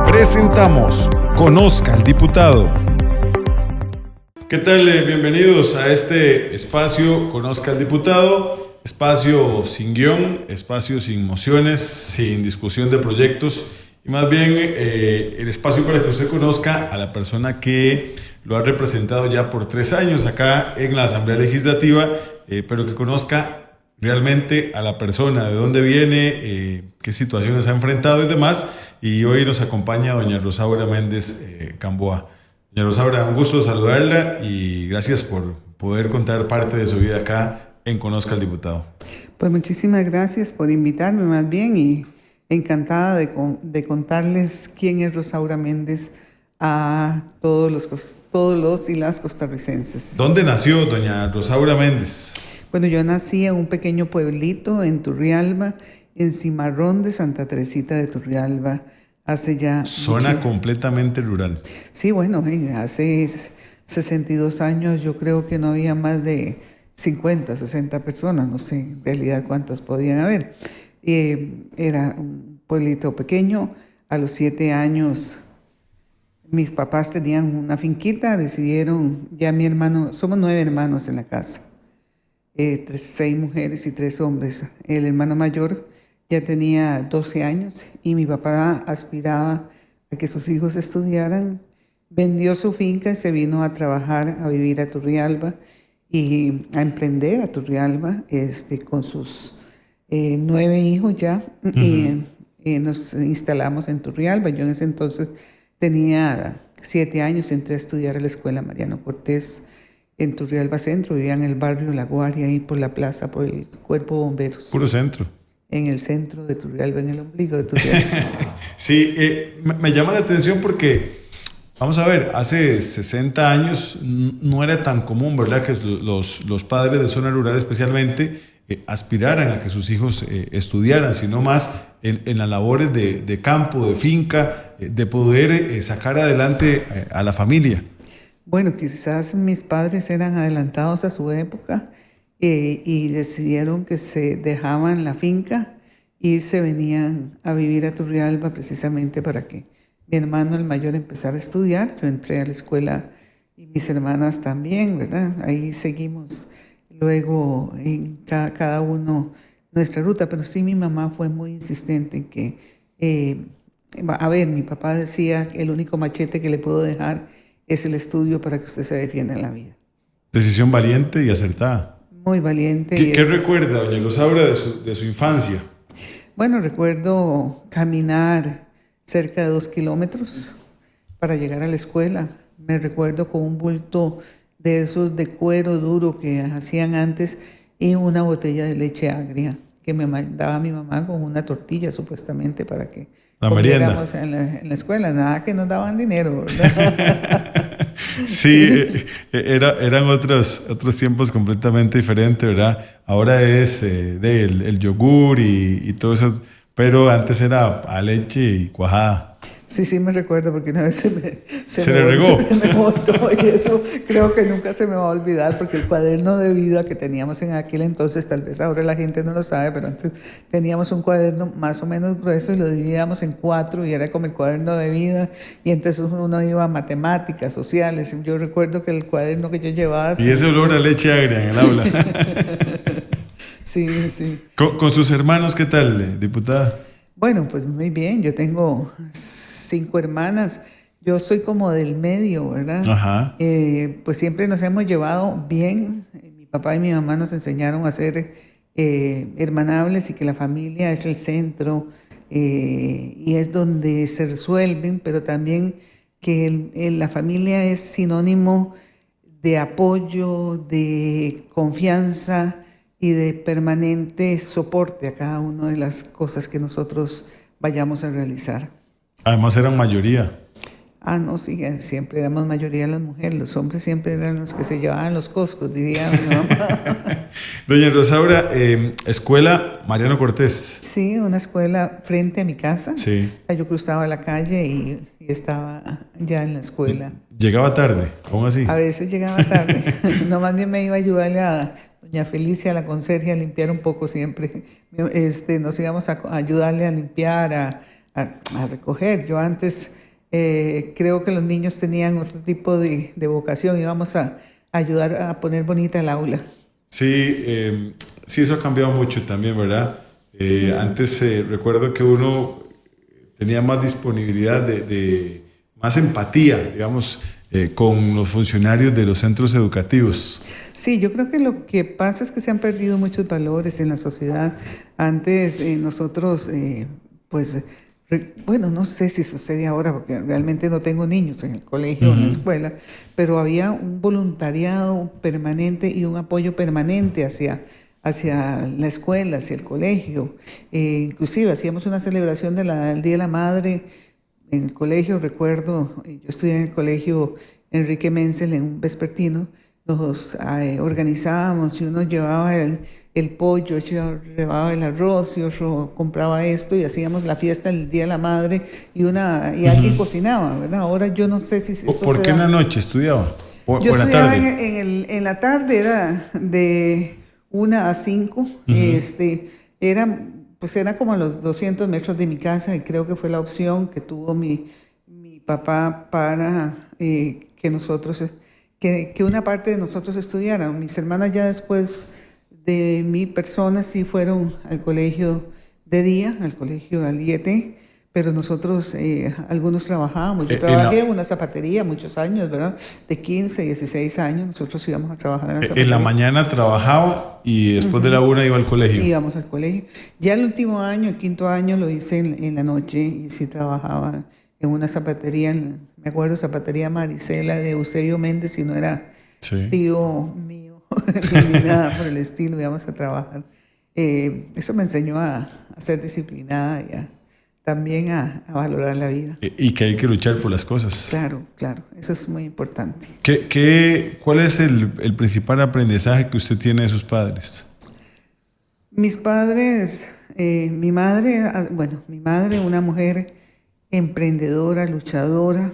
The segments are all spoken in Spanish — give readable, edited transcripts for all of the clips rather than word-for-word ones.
Presentamos Conozca al Diputado. ¿Qué tal? Bienvenidos a este espacio Conozca al Diputado, espacio sin guión, espacio sin mociones, sin discusión de proyectos y más bien el espacio para que usted conozca a la persona que lo ha representado ya por 3 años acá en la Asamblea Legislativa, pero que conozca realmente a la persona, de dónde viene, qué situaciones ha enfrentado y demás. Y hoy nos acompaña doña Rosaura Méndez Camboa. Doña Rosaura, un gusto saludarla y gracias por poder contar parte de su vida acá en Conozca al Diputado. Pues muchísimas gracias por invitarme más bien y encantada de contarles quién es Rosaura Méndez a todos los y las costarricenses. ¿Dónde nació doña Rosaura Méndez? Bueno, yo nací en un pequeño pueblito en Turrialba, en Cimarrón de Santa Teresita de Turrialba, hace ya... Zona completamente rural. Sí, bueno, hace 62 años yo creo que no había más de 50, 60 personas, no sé en realidad cuántas podían haber. Era un pueblito pequeño. A los 7 años mis papás tenían una finquita, decidieron, ya mi hermano, somos 9 hermanos en la casa. 6 mujeres y 3 hombres. El hermano mayor ya tenía 12 años y mi papá aspiraba a que sus hijos estudiaran. Vendió su finca y se vino a trabajar, a vivir a Turrialba y a emprender a Turrialba con sus 9 hijos ya. Uh-huh. Y nos instalamos en Turrialba. Yo en ese entonces tenía 7 años, entré a estudiar a la escuela Mariano Cortés en Turrialba Centro, vivía en el barrio La Guardia, ahí por la plaza, por el Cuerpo de Bomberos. Puro centro. En el centro de Turrialba, en el ombligo de Turrialba. Sí, me llama la atención porque, vamos a ver, hace 60 años no era tan común, ¿verdad?, que los padres de zona rural especialmente aspiraran a que sus hijos estudiaran, sino más en las labores de campo, de finca, de poder sacar adelante a la familia. Bueno, quizás mis padres eran adelantados a su época y decidieron que se dejaban la finca y se venían a vivir a Turrialba precisamente para que mi hermano el mayor empezara a estudiar. Yo entré a la escuela y mis hermanas también, ¿verdad? Ahí seguimos luego en cada uno nuestra ruta, pero sí mi mamá fue muy insistente en que, mi papá decía que el único machete que le puedo dejar es el estudio para que usted se defienda en la vida. Decisión valiente y acertada. Muy valiente. ¿Qué recuerda, doña Rosaura, de su infancia? Bueno, recuerdo caminar cerca de 2 kilómetros para llegar a la escuela. Me recuerdo con un bulto de esos de cuero duro que hacían antes y una botella de leche agria que me mandaba mi mamá con una tortilla supuestamente para que comiéramos en la escuela. Nada que nos daban dinero, ¿verdad? Sí, eran otros tiempos completamente diferentes, ¿verdad? Ahora es el yogur y todo eso, pero antes era a leche y cuajada. Sí, me recuerdo porque una vez se le regó. Me botó y eso creo que nunca se me va a olvidar porque el cuaderno de vida que teníamos en aquel entonces, tal vez ahora la gente no lo sabe, pero antes teníamos un cuaderno más o menos grueso y lo dividíamos en 4 y era como el cuaderno de vida y entonces uno iba a matemáticas, sociales. Yo recuerdo que el cuaderno que yo llevaba... Y ese olor a leche agria en el aula. Sí. ¿Con sus hermanos qué tal, diputada? Bueno, pues muy bien, yo tengo 5 hermanas, yo soy como del medio, ¿verdad? Ajá. Pues siempre nos hemos llevado bien, mi papá y mi mamá nos enseñaron a ser hermanables y que la familia es el centro y es donde se resuelven, pero también que la familia es sinónimo de apoyo, de confianza y de permanente soporte a cada una de las cosas que nosotros vayamos a realizar. Además eran mayoría. No, sí, siempre éramos mayoría las mujeres, los hombres siempre eran los que se llevaban los coscos, diría mi mamá. Doña Rosaura, escuela Mariano Cortés. Sí, una escuela frente a mi casa. Sí. Yo cruzaba la calle y estaba ya en la escuela. ¿Llegaba tarde? ¿Cómo así? A veces llegaba tarde. No, más bien me iba a ayudarle a doña Felicia, la conserje, a limpiar un poco siempre. Nos íbamos a ayudarle a limpiar, a a recoger. Yo antes creo que los niños tenían otro tipo de vocación, íbamos a ayudar a poner bonita el aula. Sí, sí, eso ha cambiado mucho también, ¿verdad? Antes recuerdo que uno tenía más disponibilidad más empatía, digamos, con los funcionarios de los centros educativos. Sí, yo creo que lo que pasa es que se han perdido muchos valores en la sociedad. Antes nosotros, pues, bueno, no sé si sucede ahora porque realmente no tengo niños en el colegio o en la escuela, pero había un voluntariado permanente y un apoyo permanente hacia la escuela, hacia el colegio. Inclusive hacíamos una celebración del Día de la Madre en el colegio. Recuerdo, yo estudié en el colegio Enrique Menzel en un vespertino, nos organizábamos y uno llevaba el pollo, llevaba el arroz y otro compraba esto y hacíamos la fiesta el Día de la Madre y alguien cocinaba, ¿verdad? Ahora yo no sé si esto ¿Por qué en la noche estudiaba? Yo en la estudiaba tarde. en la tarde, era de 1 a 5, era como a los 200 metros de mi casa y creo que fue la opción que tuvo mi papá para que nosotros, que una parte de nosotros estudiaran. Mis hermanas ya después de mi persona sí fueron al colegio de día, al colegio Aliete, pero nosotros, algunos trabajábamos. Yo trabajé en una zapatería muchos años, ¿verdad? De 15, 16 años, nosotros íbamos a trabajar en la zapatería. En la mañana trabajaba y después de la 1 iba al colegio. Íbamos al colegio. Ya el último año, el 5.º año, lo hice en la noche y sí trabajaba en una zapatería, me acuerdo, zapatería Marisela de Eusebio Méndez, y no era tío mío ni nada por el estilo, íbamos a trabajar. Eso me enseñó a ser disciplinada y también a valorar la vida. Y que hay que luchar por las cosas. Claro, eso es muy importante. ¿Cuál es el principal aprendizaje que usted tiene de sus padres? Mis padres, mi madre, una mujer emprendedora, luchadora,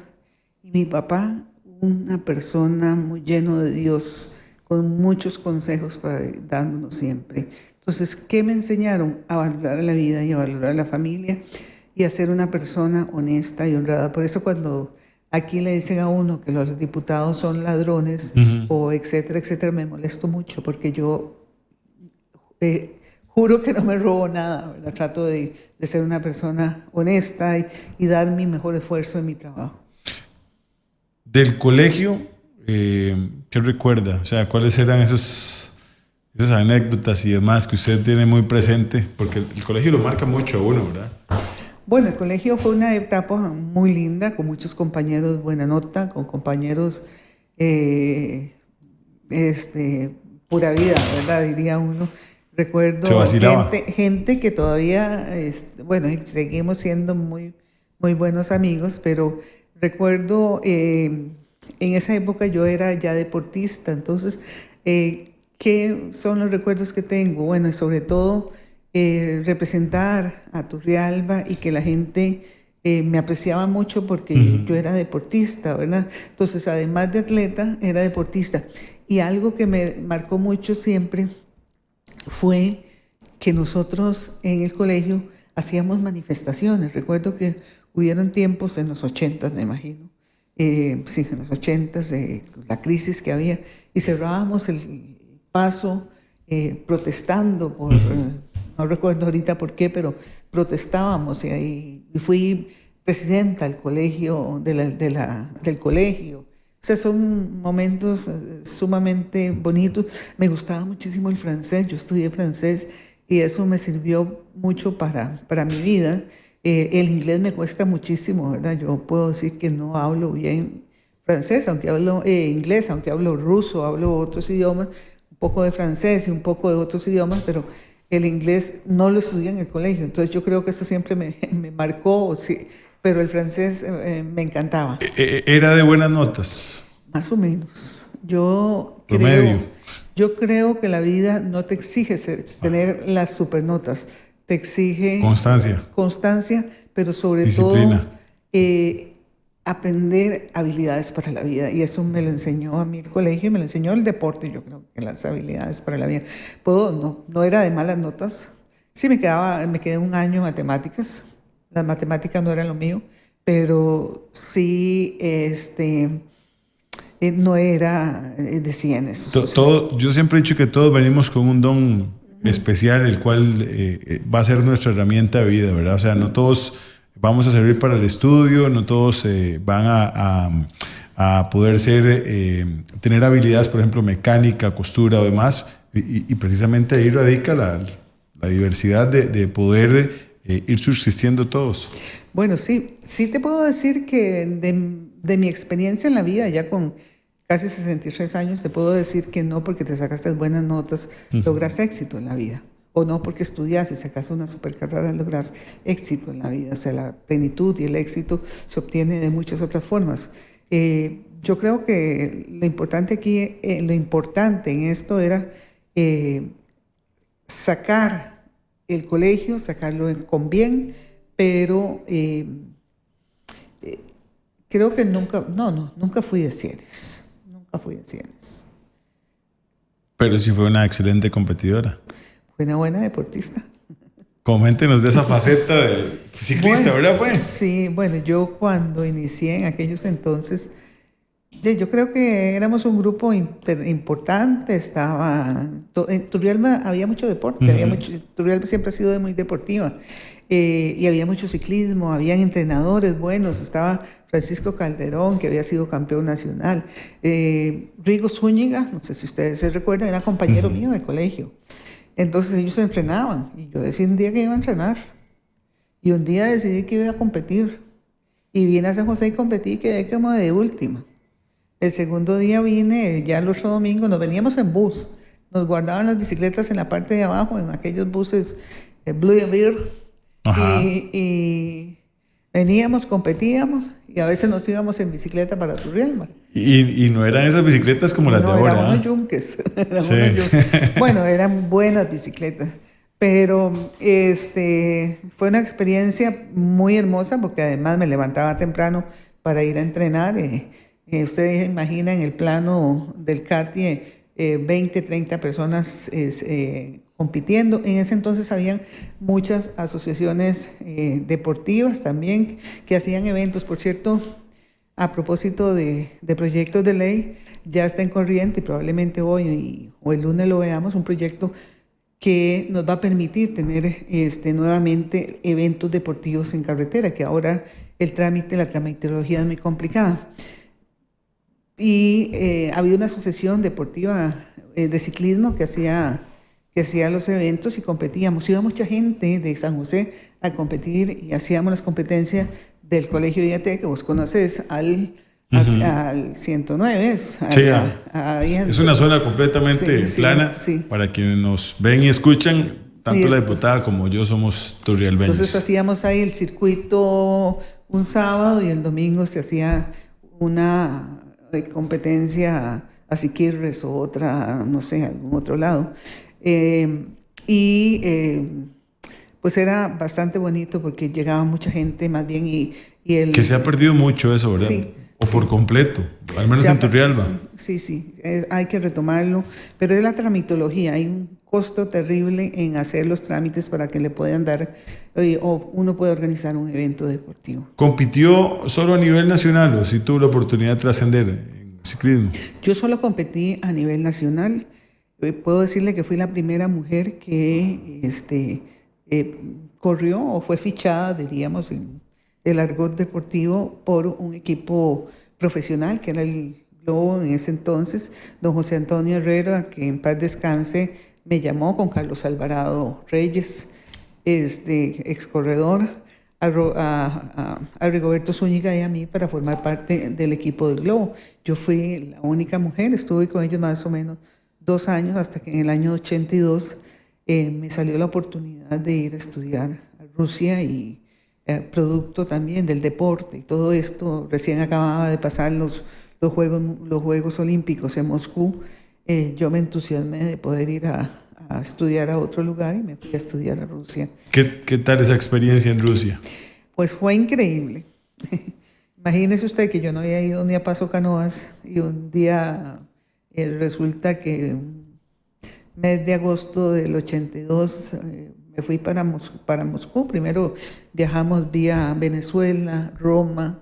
y mi papá, una persona muy lleno de Dios, con muchos consejos dándonos siempre. Entonces, ¿qué me enseñaron? A valorar la vida y a valorar la familia y a ser una persona honesta y honrada. Por eso cuando aquí le dicen a uno que los diputados son ladrones o etcétera, etcétera, me molesto mucho porque yo juro que no me robo nada, ¿verdad? Trato de ser una persona honesta y dar mi mejor esfuerzo en mi trabajo. Del colegio, ¿qué recuerda? O sea, ¿cuáles eran esas anécdotas y demás que usted tiene muy presente? Porque el colegio lo marca mucho a uno, ¿verdad? Bueno, el colegio fue una etapa muy linda, con muchos compañeros buena nota, con compañeros pura vida, ¿verdad? Diría uno. Recuerdo gente que todavía, seguimos siendo muy, muy buenos amigos, pero recuerdo en esa época yo era ya deportista, entonces, ¿qué son los recuerdos que tengo? Bueno, y sobre todo representar a Turrialba y que la gente me apreciaba mucho porque yo era deportista, ¿verdad? Entonces, además de atleta, era deportista. Y algo que me marcó mucho siempre fue que nosotros en el colegio hacíamos manifestaciones. Recuerdo que hubieron tiempos en los 80, me imagino, en los 80, la crisis que había, y cerrábamos el paso protestando por, no recuerdo ahorita por qué, pero protestábamos y fui presidenta del colegio, del colegio. O sea, son momentos sumamente bonitos. Me gustaba muchísimo el francés, yo estudié francés y eso me sirvió mucho para mi vida. El inglés me cuesta muchísimo, ¿verdad? Yo puedo decir que no hablo bien francés, aunque hablo inglés, aunque hablo ruso, hablo otros idiomas, un poco de francés y un poco de otros idiomas, pero el inglés no lo estudié en el colegio. Entonces yo creo que eso siempre me marcó, sí. Pero el francés me encantaba. ¿Era de buenas notas? Más o menos. Yo creo que la vida no te exige tener las supernotas. Te exige constancia, pero sobre disciplina. todo aprender habilidades para la vida. Y eso me lo enseñó a mí el colegio, me lo enseñó el deporte, yo creo que las habilidades para la vida. No era de malas notas. Sí, me quedé un año en matemáticas. las matemáticas no eran lo mío, pero sí no era de cienes. Yo siempre he dicho que todos venimos con un don especial, el cual va a ser nuestra herramienta de vida, ¿verdad? O sea, no todos vamos a servir para el estudio, no todos van a poder tener habilidades, por ejemplo, mecánica, costura o demás, y precisamente ahí radica la diversidad de poder ir subsistiendo todos. Bueno, sí te puedo decir que de mi experiencia en la vida, ya con casi 63 años, te puedo decir que no porque te sacaste buenas notas logras éxito en la vida. O no porque estudias y sacas una super carrera logras éxito en la vida. O sea, la plenitud y el éxito se obtiene de muchas otras formas. Yo creo que lo importante aquí, lo importante en esto era sacar el colegio, sacarlo con bien, pero creo que nunca fui de cienes. Nunca fui de cienes. Pero sí fue una excelente competidora. Fue una buena deportista. Coméntenos de esa faceta de ciclista, bueno, ¿verdad? Sí, bueno, yo cuando inicié en aquellos entonces, yo creo que éramos un grupo importante, en Turrialba había mucho deporte, Turrialba siempre ha sido muy deportiva, y había mucho ciclismo, habían entrenadores buenos, estaba Francisco Calderón, que había sido campeón nacional, Rigo Zúñiga, no sé si ustedes se recuerdan, era compañero mío de colegio. Entonces ellos entrenaban y yo decidí un día que iba a entrenar y un día decidí que iba a competir y vine a San José y competí y quedé como de última. El segundo día vine, ya el otro domingo, nos veníamos en bus, nos guardaban las bicicletas en la parte de abajo, en aquellos buses Blue and Beer, y veníamos, competíamos y a veces nos íbamos en bicicleta para Turrialba. Y no eran esas bicicletas como las de ahora. Eran unos yunques. Bueno, eran buenas bicicletas. Pero fue una experiencia muy hermosa porque además me levantaba temprano para ir a entrenar. Ustedes imaginan el plano del CATI, 20, 30 personas compitiendo. En ese entonces habían muchas asociaciones deportivas también que hacían eventos. Por cierto, a propósito de proyectos de ley, ya está en corriente y probablemente hoy o el lunes lo veamos, un proyecto que nos va a permitir tener nuevamente eventos deportivos en carretera, que ahora la tramitología es muy complicada. Y había una asociación deportiva de ciclismo que hacía los eventos y competíamos. Iba mucha gente de San José a competir y hacíamos las competencias del Colegio IAT, que vos conoces, al 109. Es una zona completamente plana. Para quienes nos ven y escuchan, tanto la diputada como yo somos turrialbeños. Entonces hacíamos ahí el circuito un sábado y el domingo se hacía una competencia a Siquirres o otra, no sé, algún otro lado. Pues era bastante bonito porque llegaba mucha gente más bien que se ha perdido mucho eso, ¿verdad? Sí. O por completo, al menos en Turrialba. Sí, hay que retomarlo, pero es la tramitología, hay un costo terrible en hacer los trámites para que le puedan dar, o uno puede organizar un evento deportivo. ¿Compitió solo a nivel nacional o sí tuvo la oportunidad de trascender en ciclismo? Yo solo competí a nivel nacional. Puedo decirle que fui la primera mujer que corrió o fue fichada, diríamos, en el argot deportivo por un equipo profesional, que era el Globo en ese entonces. Don José Antonio Herrera, que en paz descanse, me llamó con Carlos Alvarado Reyes, ex corredor, a Rigoberto Zúñiga y a mí para formar parte del equipo del Globo. Yo fui la única mujer, estuve con ellos más o menos 2 años, hasta que en el año 82 me salió la oportunidad de ir a estudiar a Rusia y producto también del deporte y todo esto. Recién acababa de pasar los Juegos Olímpicos en Moscú. Yo me entusiasmé de poder ir a estudiar a otro lugar y me fui a estudiar a Rusia. ¿Qué tal esa experiencia en Rusia? Pues fue increíble. Imagínese usted que yo no había ido ni a Paso Canoas y un día resulta que mes de agosto del 82 me fui para Moscú. Primero viajamos vía Venezuela, Roma,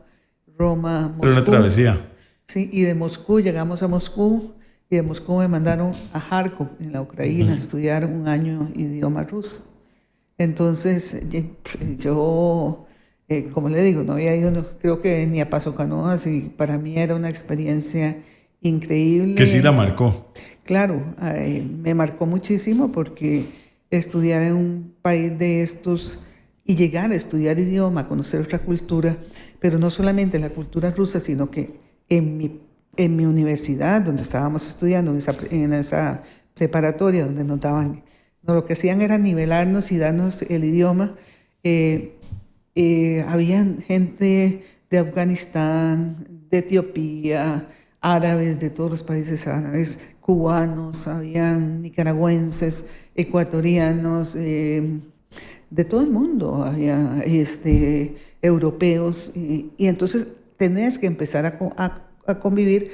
Moscú. Era una travesía. Sí, y de Moscú llegamos a Moscú, y de Moscú me mandaron a Kharkov, en la Ucrania, a estudiar un año idioma ruso. Entonces, yo, como le digo, no había ido, creo que ni a Paso Canoas, y para mí era una experiencia increíble. Que sí la marcó. Claro, me marcó muchísimo porque estudiar en un país de estos y llegar a estudiar idioma, conocer otra cultura, pero no solamente la cultura rusa, sino que en mi universidad, donde estábamos estudiando, en esa preparatoria, donde nos daban, lo que hacían era nivelarnos y darnos el idioma. Había gente de Afganistán, de Etiopía, árabes, de todos los países árabes, cubanos, habían nicaragüenses, ecuatorianos, de todo el mundo, había europeos, y entonces tenés que empezar a convivir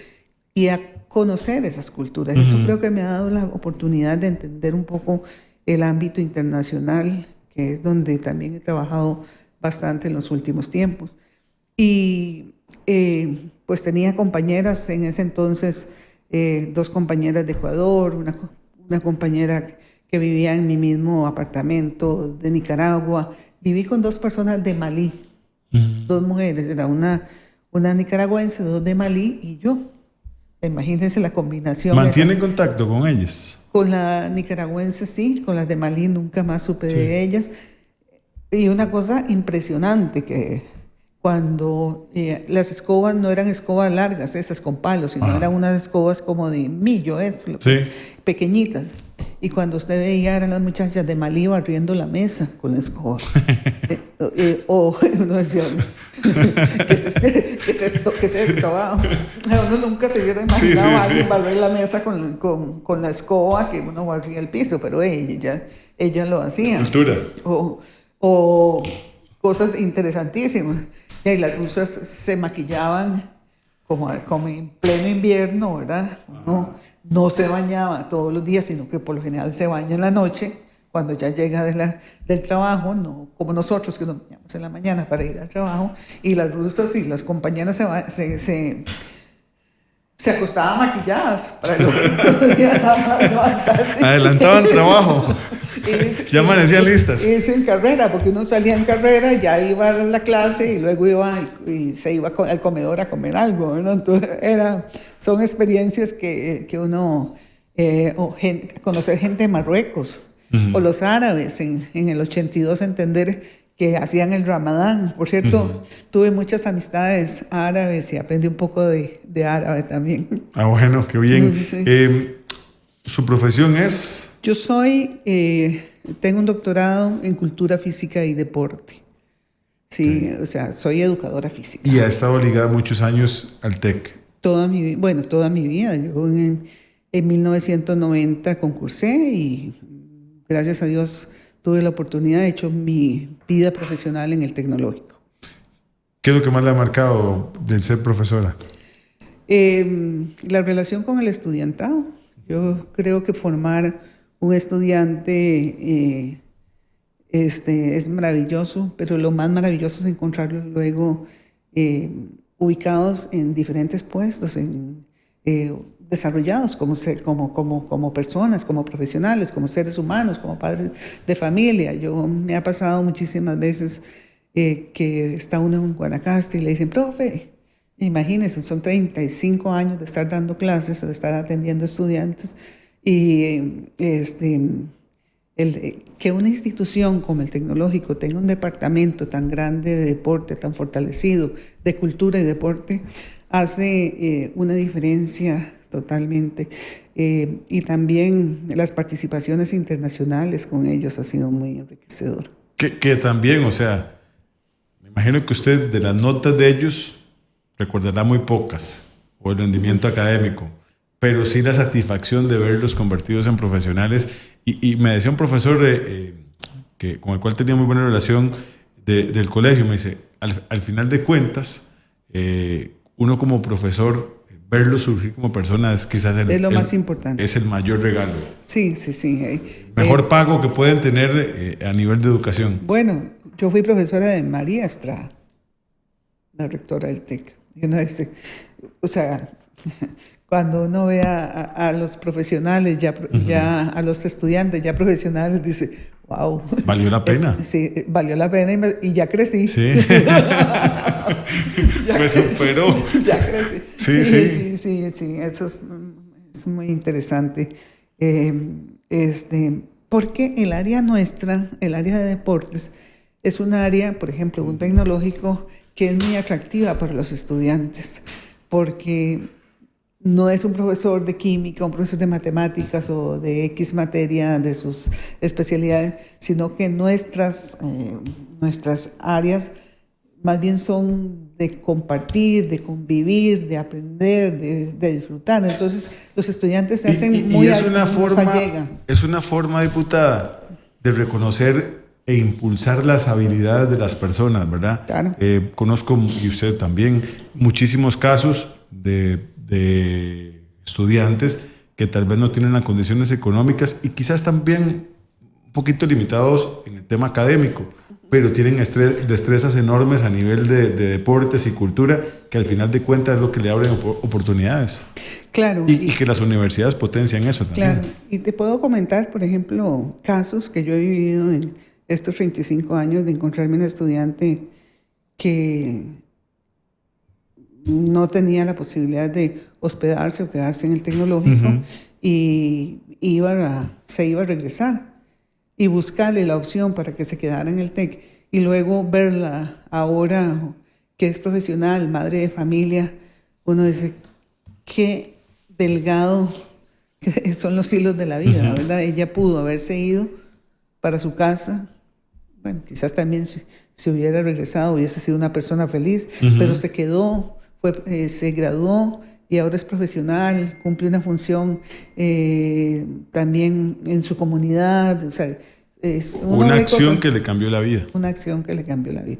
y a conocer esas culturas. Eso creo que me ha dado la oportunidad de entender un poco el ámbito internacional, que es donde también he trabajado bastante en los últimos tiempos. Y pues tenía compañeras en ese entonces, 2 compañeras de Ecuador, una compañera que vivía en mi mismo apartamento de Nicaragua. Viví con 2 personas de Malí, 2 mujeres, era una nicaragüense, 2 de Malí y yo. Imagínense la combinación. ¿Mantiene contacto con ellas? Con la nicaragüense sí, con las de Malí nunca más supe de ellas. Y una cosa impresionante, que cuando las escobas no eran escobas largas, esas con palos, sino eran unas escobas como de millo, pequeñitas. Y cuando usted veía, eran las muchachas de Malí barriendo la mesa con la escoba. O uno decía, ¿qué es esto? ¿Qué es el trabajo? Uno nunca se hubiera imaginado a alguien barrer la mesa con la escoba, que uno barría el piso, pero ella lo hacía. Cultura. O cosas interesantísimas. Y las rusas se maquillaban como en pleno invierno, ¿verdad? No se bañaba todos los días, sino que por lo general se baña en la noche, cuando ya llega del trabajo, no como nosotros que nos bañamos en la mañana para ir al trabajo. Y las rusas y las compañeras se acostaban maquilladas para levantarse. Adelantaban trabajo. Ya amanecían listas. Y en carrera, porque uno salía en carrera, ya iba a la clase y luego iba y se iba al comedor a comer algo, ¿no? Entonces son experiencias que uno, conocer gente de Marruecos, o los árabes en el 82, entender que hacían el Ramadán. Por cierto, tuve muchas amistades árabes y aprendí un poco de árabe también. Ah, bueno, qué bien. Sí. ¿Su profesión es? Yo tengo un doctorado en cultura física y deporte. Sí, o sea, soy educadora física. ¿Y ha estado ligada muchos años al TEC? Toda mi vida. Yo en 1990 concursé y gracias a Dios tuve la oportunidad, he hecho mi vida profesional en el tecnológico. ¿Qué es lo que más le ha marcado del ser profesora? La relación con el estudiantado. Yo creo que formar un estudiante es maravilloso, pero lo más maravilloso es encontrarlos luego ubicados en diferentes puestos, desarrollados como personas, como profesionales, como seres humanos, como padres de familia. Me ha pasado muchísimas veces que está uno en Guanacaste y le dicen, profe, imagínense, son 35 años de estar dando clases, de estar atendiendo estudiantes, y que una institución como el tecnológico tenga un departamento tan grande de deporte, tan fortalecido, de cultura y deporte, hace una diferencia totalmente. Y también las participaciones internacionales con ellos ha sido muy enriquecedor. Que también, o sea, me imagino que usted de las notas de ellos recordará muy pocas, o el rendimiento académico, pero sí la satisfacción de verlos convertidos en profesionales. Y me decía un profesor con el cual tenía muy buena relación del colegio, me dice, al final de cuentas, uno como profesor verlo surgir como persona es quizás es lo más importante. Es el mayor regalo. Sí, sí, sí. Mejor pago que pueden tener a nivel de educación. Bueno, yo fui profesora de María Estrada, la rectora del TEC. O sea, cuando uno ve a los profesionales, ya a los estudiantes ya profesionales, dice, wow. ¿Valió la pena? Sí, valió la pena y ya crecí. Sí. Me superó. Ya crecí. Sí, eso es muy interesante. Porque el área nuestra, el área de deportes, es un área, por ejemplo, un tecnológico que es muy atractiva para los estudiantes, porque no es un profesor de química, un profesor de matemáticas o de X materia de sus especialidades, sino que nuestras áreas más bien son de compartir, de convivir, de aprender, de disfrutar. Entonces los estudiantes se hacen muy es una forma, diputada, de reconocer e impulsar las habilidades de las personas, ¿verdad? Claro. Conozco, y usted también, muchísimos casos de estudiantes que tal vez no tienen las condiciones económicas y quizás también un poquito limitados en el tema académico, pero tienen destrezas enormes a nivel de deportes y cultura, que al final de cuentas es lo que le abren oportunidades. Claro. Y que las universidades potencian eso también. Claro. Y te puedo comentar, por ejemplo, casos que yo he vivido en estos 35 años de encontrarme un estudiante que no tenía la posibilidad de hospedarse o quedarse en el tecnológico y se iba a regresar y buscarle la opción para que se quedara en el TEC y luego verla ahora que es profesional, madre de familia, uno dice, qué delgado son los hilos de la vida, ¿verdad? Ella pudo haberse ido para su casa, bueno, quizás también si hubiera regresado hubiese sido una persona feliz, pero se quedó, se graduó y ahora es profesional, cumple una función también en su comunidad. O sea, es una acción que le cambió la vida. Una acción que le cambió la vida.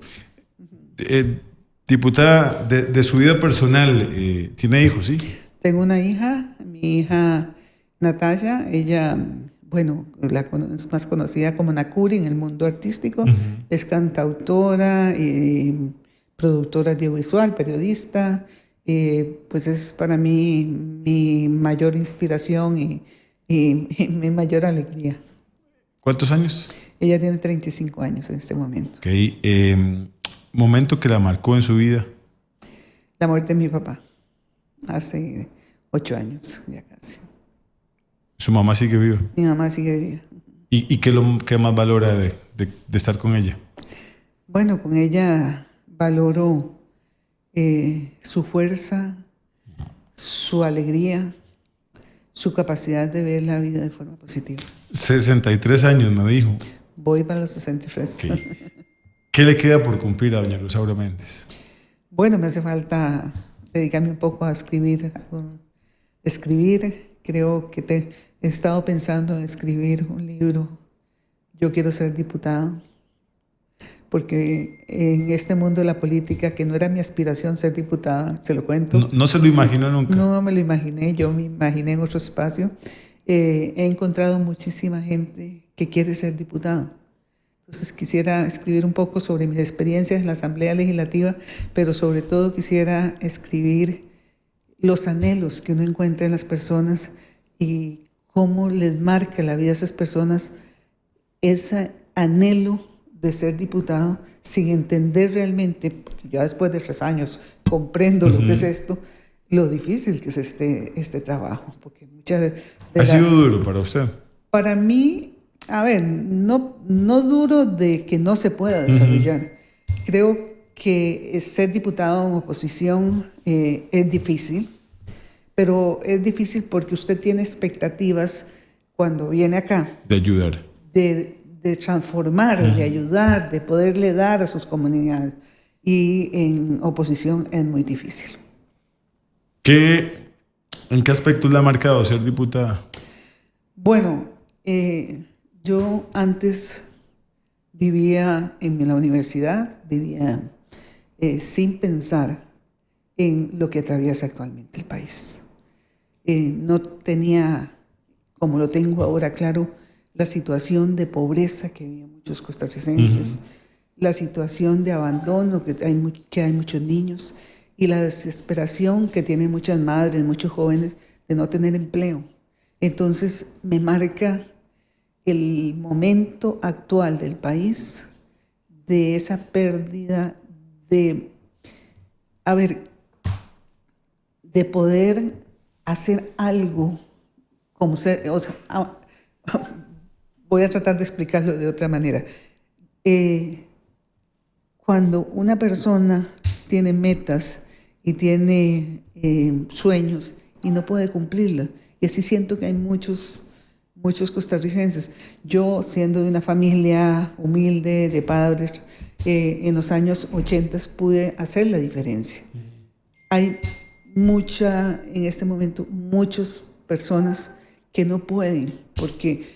Diputada, de su vida personal, ¿tiene hijos, sí? Tengo una hija, mi hija Natalia, ella, bueno, es más conocida como Nakuri en el mundo artístico, es cantautora y productora audiovisual, periodista, pues es para mí mi mayor inspiración y mi mayor alegría. ¿Cuántos años? Ella tiene 35 años en este momento. Okay. ¿Momento que la marcó en su vida? La muerte de mi papá, hace 8 años ya casi. ¿Su mamá sigue viva? Mi mamá sigue viva. ¿Y qué más valora de estar con ella? Bueno, con ella valoro su fuerza, su alegría, su capacidad de ver la vida de forma positiva. 63 años, me dijo. Voy para los 63. Okay. ¿Qué le queda por cumplir a doña Rosaura Méndez? Bueno, me hace falta dedicarme un poco a escribir. Creo que he estado pensando en escribir un libro. Yo quiero ser diputada, porque en este mundo de la política, que no era mi aspiración ser diputada, se lo cuento. No se lo imaginó nunca. No me lo imaginé, yo me imaginé en otro espacio. He encontrado muchísima gente que quiere ser diputada. Entonces quisiera escribir un poco sobre mis experiencias en la Asamblea Legislativa, pero sobre todo quisiera escribir los anhelos que uno encuentra en las personas y cómo les marca la vida a esas personas ese anhelo de ser diputado sin entender realmente, porque ya después de 3 años comprendo lo que es esto, lo difícil que es este trabajo. Porque ¿Ha sido duro para usted? Para mí, a ver, no duro de que no se pueda desarrollar. Creo que ser diputado en oposición es difícil, pero es difícil porque usted tiene expectativas cuando viene acá. De ayudar. De transformar, de ayudar, de poderle dar a sus comunidades. Y en oposición es muy difícil. ¿En qué aspectos le ha marcado ser diputada? Bueno, yo antes vivía en la universidad, vivía sin pensar en lo que atraviesa actualmente el país. No tenía, como lo tengo ahora claro, la situación de pobreza que viven muchos costarricenses, la situación de abandono que hay muchos niños y la desesperación que tienen muchas madres, muchos jóvenes de no tener empleo. Entonces me marca el momento actual del país de esa pérdida de poder hacer algo como ser, o sea, voy a tratar de explicarlo de otra manera. Cuando una persona tiene metas y tiene sueños y no puede cumplirlas, y así siento que hay muchos costarricenses. Yo, siendo de una familia humilde, de padres, en los años 80 pude hacer la diferencia. Hay en este momento, muchas personas que no pueden porque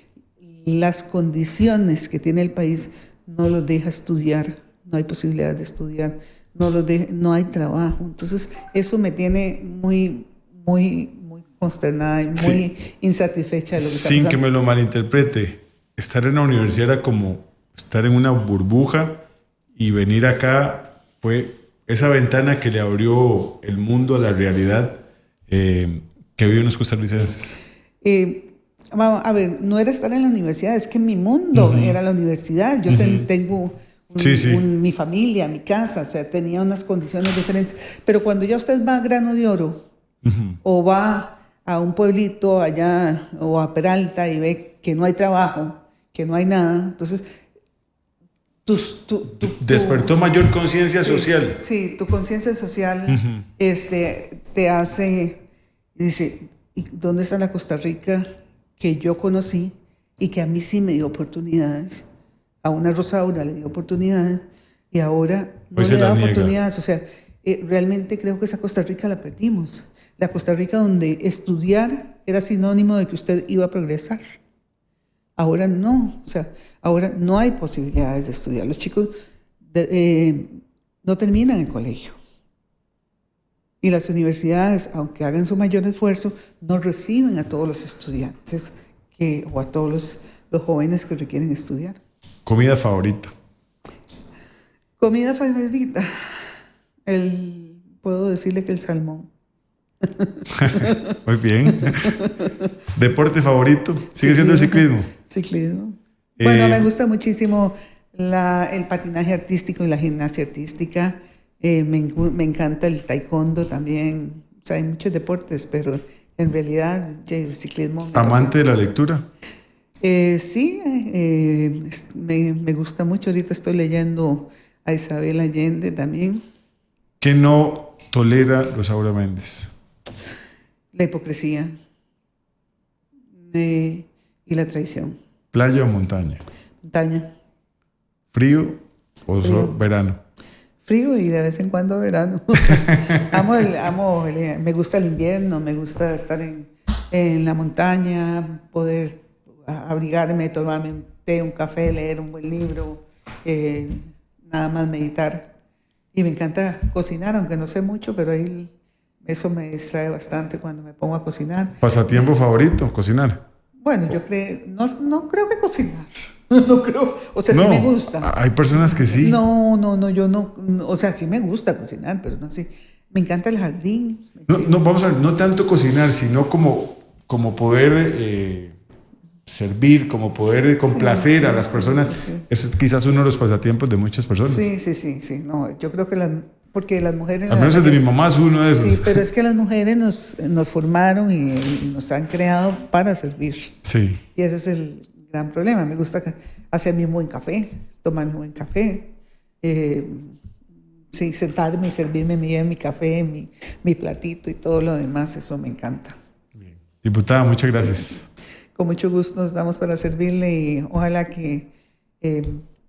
las condiciones que tiene el país no los deja estudiar, no hay posibilidad de estudiar, no hay trabajo. Entonces, eso me tiene muy consternada y muy insatisfecha de lo que está pasando. Sin que me lo malinterprete, estar en la universidad era como estar en una burbuja y venir acá fue esa ventana que le abrió el mundo a la realidad que viven los costarricenses. A ver, no era estar en la universidad, es que mi mundo era la universidad. Yo tengo mi familia, mi casa, o sea, tenía unas condiciones diferentes. Pero cuando ya usted va a Grano de Oro o va a un pueblito allá o a Peralta y ve que no hay trabajo, que no hay nada, entonces despertó mayor conciencia social. Sí, tu conciencia social te hace, dice, ¿y dónde está la Costa Rica que yo conocí y que a mí sí me dio oportunidades? A una Rosaura le dio oportunidades y ahora no le da oportunidades. O sea, realmente creo que esa Costa Rica la perdimos. La Costa Rica donde estudiar era sinónimo de que usted iba a progresar. Ahora no, o sea, ahora no hay posibilidades de estudiar. Los chicos no terminan el colegio. Y las universidades, aunque hagan su mayor esfuerzo, no reciben a todos los estudiantes o a todos los jóvenes que requieren estudiar. ¿Comida favorita? Comida favorita. Puedo decirle que el salmón. Muy bien. ¿Deporte favorito? ¿Sigue siendo el ciclismo? Ciclismo. Bueno, me gusta muchísimo el patinaje artístico y la gimnasia artística. Me encanta el taekwondo también. O sea, hay muchos deportes, pero en realidad el ciclismo... ¿Amante de la lectura? Sí, me gusta mucho. Ahorita estoy leyendo a Isabel Allende también. ¿Qué no tolera Rosaura Méndez? La hipocresía y la traición. ¿Playa o montaña? Montaña. ¿Frío o verano? Frío y de vez en cuando verano. Me gusta el invierno, me gusta estar en la montaña, poder abrigarme, tomarme un té, un café, leer un buen libro, nada más meditar. Y me encanta cocinar, aunque no sé mucho, pero ahí eso me distrae bastante cuando me pongo a cocinar. ¿Pasatiempo favorito? ¿Cocinar? Bueno, yo no creo que cocinar. No creo, o sea, sí me gusta. Hay personas que sí. No, yo no, o sea, sí me gusta cocinar, pero no sé. Me encanta el jardín. No, vamos a ver, no tanto cocinar, sino como poder servir, como poder complacer a las personas. Sí. Eso es quizás uno de los pasatiempos de muchas personas. Sí. No, yo creo que porque las mujeres... Al menos el de mi mamá es uno de esos. Sí, pero es que las mujeres nos formaron y nos han creado para servir. Sí. Y ese es el gran problema. Me gusta hacerme un buen café, tomarme un buen café, sentarme y servirme mi café, mi platito y todo lo demás. Eso me encanta. Bien. Diputada, muchas gracias. Con mucho gusto nos damos para servirle y ojalá que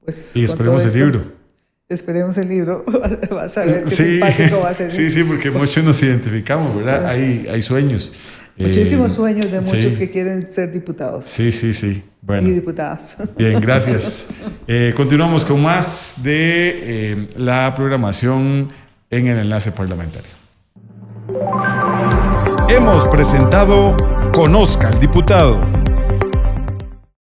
pues... Y esperemos el libro. Esperemos el libro, vas a ver qué simpático va a ser. Sí, porque muchos nos identificamos, ¿verdad? Hay sueños. Muchísimos sueños de muchos que quieren ser diputados. Sí. Bueno. Y diputadas. Bien, gracias. Continuamos con más de la programación en el enlace parlamentario. Hemos presentado Conozca al Diputado.